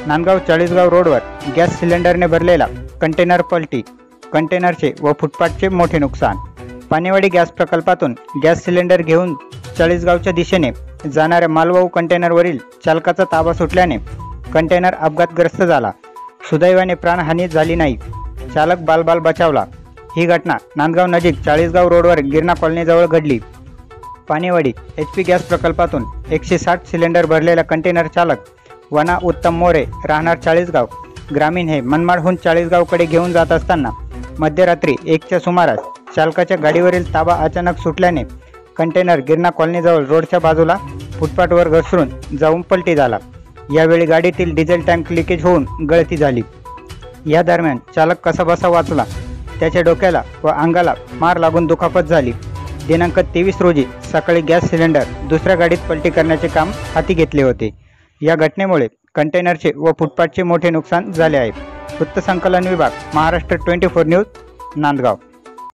नांदगाव चाळीसगाव रोडवर गॅस सिलेंडरने भरलेला कंटेनर पलटी, कंटेनरचे व फुटपाथचे मोठे नुकसान। पाणीवाडी गॅस प्रकल्पातून गॅस सिलेंडर घेऊन चाळीसगावच्या दिशेने जाणाऱ्या मालवाहू कंटेनरवरील चालकाचा ताबा सुटल्याने कंटेनर अपघातग्रस्त झाला। सुदैवाने प्राणहानी झाली नाही, चालक बालबाल बचावला। ही घटना नांदगाव नजीक चाळीसगाव रोडवर गिरणा कॉलनीजवळ घडली। पाणीवाडी HP गॅस प्रकल्पातून 160 सिलेंडर भरलेला कंटेनर चालक वना उत्तम मोरे राहणार चाळीसगाव ग्रामीण हे मनमाडहून चाळीसगावकडे घेऊन जात असताना मध्यरात्री 1च्या सुमारास चालकाच्या गाडीवरील ताबा अचानक सुटल्याने कंटेनर गिरणा कॉलनीजवळ रोडच्या बाजूला फुटपाथवर घसरून जाऊन पलटी झाला। यावेळी गाडीतील डिझेल टँक लिकेज होऊन गळती झाली। या दरम्यान चालक कसाबसा वाचला, त्याच्या डोक्याला व अंगाला मार लागून दुखापत झाली। दिनांक 23 रोजी सकाळी गॅस सिलेंडर दुसऱ्या गाडीत पलटी करण्याचे काम हाती घेतले होते। या घटनेमुळे कंटेनरचे व फुटपाथचे मोठे नुकसान झाले आहे। वृत्तसंकलन विभाग, महाराष्ट्र 24 न्यूज, नांदगाव।